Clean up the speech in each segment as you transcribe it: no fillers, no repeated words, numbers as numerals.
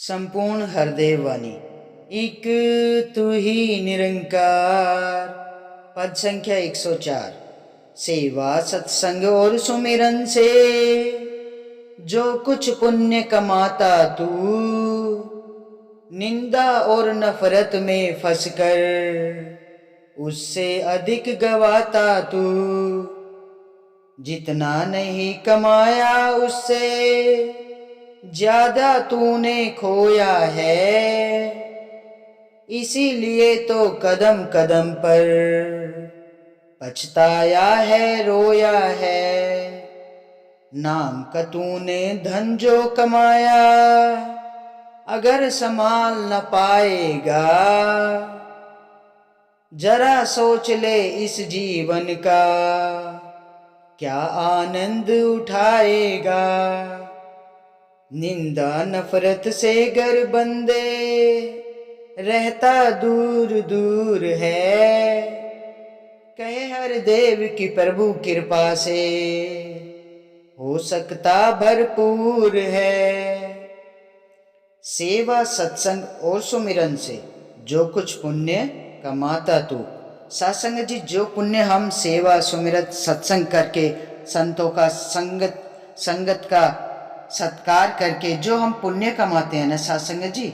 संपूर्ण हृदय वाणी। एक तू ही निरंकार। पद संख्या 104। सेवा सत्संग और सुमिरन से जो कुछ पुण्य कमाता तू, निंदा और नफरत में फंसकर उससे अधिक गवाता तू। जितना नहीं कमाया उससे ज्यादा तूने खोया है, इसीलिए तो कदम कदम पर पछताया है, रोया है। नाम का तूने धन जो कमाया, अगर संभाल न पाएगा, जरा सोच ले इस जीवन का क्या आनंद उठाएगा। निंदा नफरत से गर बंदे रहता दूर दूर है, कहे हर देव की प्रभु कृपा से हो सकता भरपूर है। सेवा सत्संग और सुमिरन से जो कुछ पुण्य कमाता तू। सत्संग जी, जो पुण्य हम सेवा सुमिरन सत्संग करके संतों का संगत का सत्कार करके जो हम पुण्य कमाते हैं ना सत्संग जी,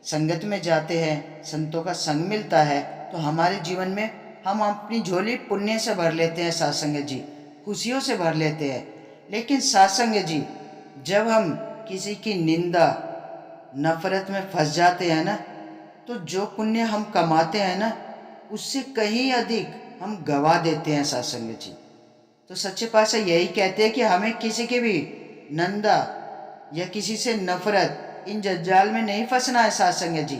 संगत में जाते हैं, संतों का संग मिलता है, तो हमारे जीवन में हम अपनी झोली पुण्य से भर लेते हैं सत्संग जी, खुशियों से भर लेते हैं। लेकिन सत्संग जी, जब हम किसी की निंदा नफरत में फंस जाते हैं ना, तो जो पुण्य हम कमाते हैं ना, उससे कहीं अधिक हम गवा देते हैं सत्संग जी। तो सच्चे पातशाह यही कहते हैं कि हमें किसी की भी निंदा या किसी से नफरत, इन जंजाल में नहीं फंसना है सत्संग जी।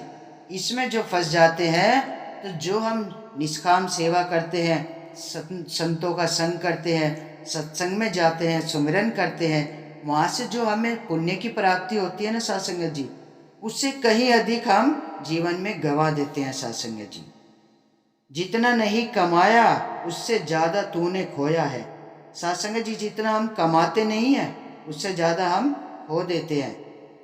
इसमें जो फंस जाते हैं, तो जो हम निष्काम सेवा करते हैं, संतों का संग करते हैं, सत्संग में जाते हैं, सुमिरन करते हैं, वहाँ से जो हमें पुण्य की प्राप्ति होती है ना सत्संग जी, उससे कहीं अधिक हम जीवन में गवा देते हैं सत्संग जी। जितना नहीं कमाया उससे ज़्यादा तूने खोया है। सत्संग जी, जितना हम कमाते नहीं हैं उससे ज़्यादा हम खो देते हैं।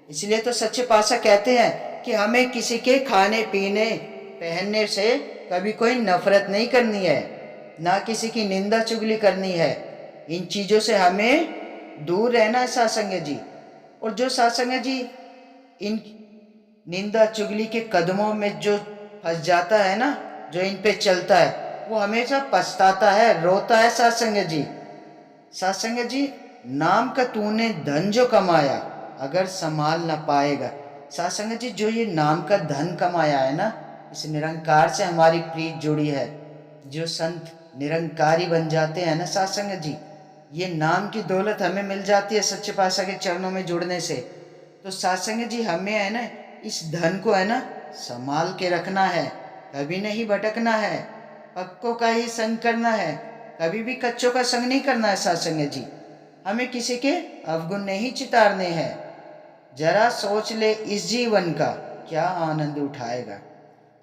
इसलिए तो सच्चे पातशाह कहते हैं कि हमें किसी के खाने पीने पहनने से कभी कोई नफरत नहीं करनी है, ना किसी की निंदा चुगली करनी है। इन चीज़ों से हमें दूर रहना है सत्संग जी। और जो सत्संग जी इन निंदा चुगली के कदमों में जो फंस जाता है ना, जो इन पे चलता है, वो हमेशा पछताता है, रोता है सत्संग जी। सत्संग जी, नाम का तूने धन जो कमाया, अगर संभाल ना पाएगा। सत्संग जी, जो ये नाम का धन कमाया है ना, इस निरंकार से हमारी प्रीत जुड़ी है। जो संत निरंकारी बन जाते हैं ना सत्संग जी, ये नाम की दौलत हमें मिल जाती है सच्चे पातशाह के चरणों में जुड़ने से। तो सत्संग जी, हमें है ना इस धन को है ना संभाल के रखना है, कभी नहीं भटकना है, पक्कों का ही संग करना है, कभी भी कच्चों का संग नहीं करना है सत्संग जी। हमें किसी के अवगुण नहीं चितारने हैं। जरा सोच ले इस जीवन का क्या आनंद उठाएगा।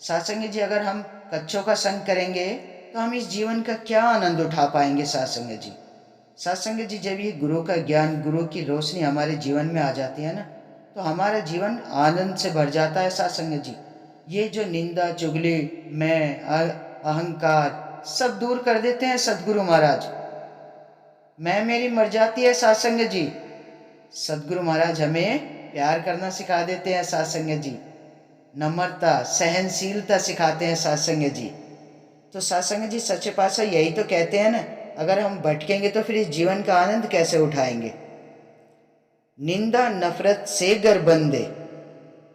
सत्संग जी, अगर हम कच्चों का संग करेंगे तो हम इस जीवन का क्या आनंद उठा पाएंगे सत्संग जी। सत्संग जी, जब ये गुरु का ज्ञान, गुरु की रोशनी हमारे जीवन में आ जाती है ना, तो हमारा जीवन आनंद से भर जाता है सत्संग जी। ये जो निंदा चुगली, मैं, अहंकार सब दूर कर देते हैं सदगुरु महाराज। मैं मेरी मर जाती है सत्संग जी। सदगुरु महाराज हमें प्यार करना सिखा देते हैं सत्संग जी, नम्रता सहनशीलता सिखाते हैं सत्संग जी। तो सत्संग जी, सच्चे पातशाह यही तो कहते हैं ना, अगर हम भटकेंगे तो फिर इस जीवन का आनंद कैसे उठाएंगे। निंदा नफरत से गर बंदे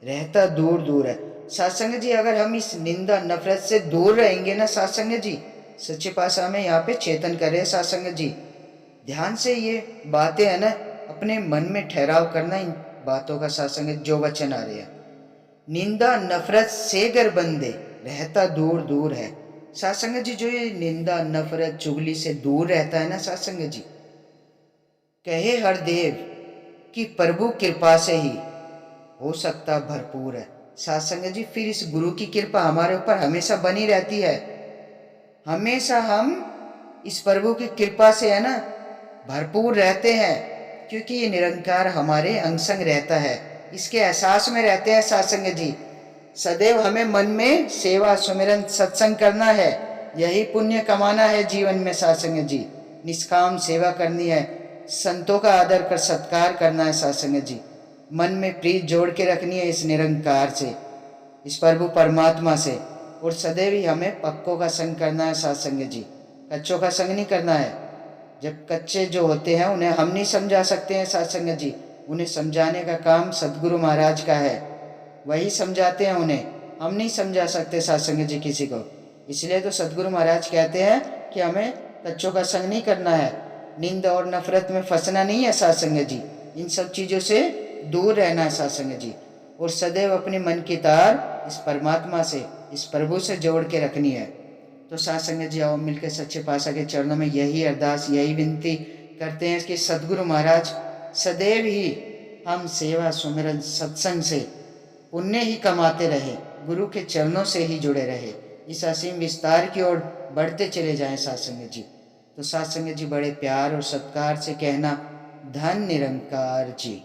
रहता दूर दूर है। सत्संग जी, अगर हम इस निंदा नफरत से दूर रहेंगे ना सत्संग जी, सच्चे पातशाह हमें यहाँ पे चेतन करे सत्संग जी। ध्यान से ये बातें है ना अपने मन में ठहराव करना, इन बातों का सत्संग जो वचन आ रहे हैं। निंदा नफरत से गर बंदे रहता दूर दूर है। सत्संग जी, जो ये निंदा नफरत चुगली से दूर रहता है ना सत्संग जी, कहे हर देव कि प्रभु कृपा से ही हो सकता भरपूर है। सत्संग जी, फिर इस गुरु की कृपा हमारे ऊपर हमेशा बनी रहती है। हमेशा हम इस प्रभु की कृपा से है ना भरपूर रहते हैं, क्योंकि ये निरंकार हमारे अंग संग रहता है। इसके एहसास में रहते हैं सासंग जी। सदैव हमें मन में सेवा सुमिरन सत्संग करना है, यही पुण्य कमाना है जीवन में सासंग जी। निष्काम सेवा करनी है, संतों का आदर कर सत्कार करना है सासंग जी। मन में प्रीत जोड़ के रखनी है इस निरंकार से, इस प्रभु परमात्मा से। और सदैव ही हमें पक्कों का संग करना है सासंग जी, कच्चों का संग नहीं करना है। जब कच्चे जो होते हैं उन्हें हम नहीं समझा सकते हैं सासंग जी, उन्हें समझाने का काम सदगुरु महाराज का है, वही समझाते हैं उन्हें, हम नहीं समझा सकते सासंग जी किसी को। इसलिए तो सदगुरु महाराज कहते हैं कि हमें कच्चों का संग नहीं करना है, निंद और नफरत में फंसना नहीं है सासंग जी, इन सब चीज़ों से दूर रहना है सासंग जी। और सदैव अपने मन की तार इस परमात्मा से, इस प्रभु से जोड़ के रखनी है। तो सासंग जी आओ मिलकर सच्चे पातशाह के चरणों में यही अरदास, यही विनती करते हैं कि सदगुरु महाराज सदैव ही हम सेवा सुमिरन सत्संग से पुण्य ही कमाते रहे, गुरु के चरणों से ही जुड़े रहे, इस असीम विस्तार की ओर बढ़ते चले जाएं सासंग जी। तो सासंग जी बड़े प्यार और सत्कार से कहना, धन निरंकार जी।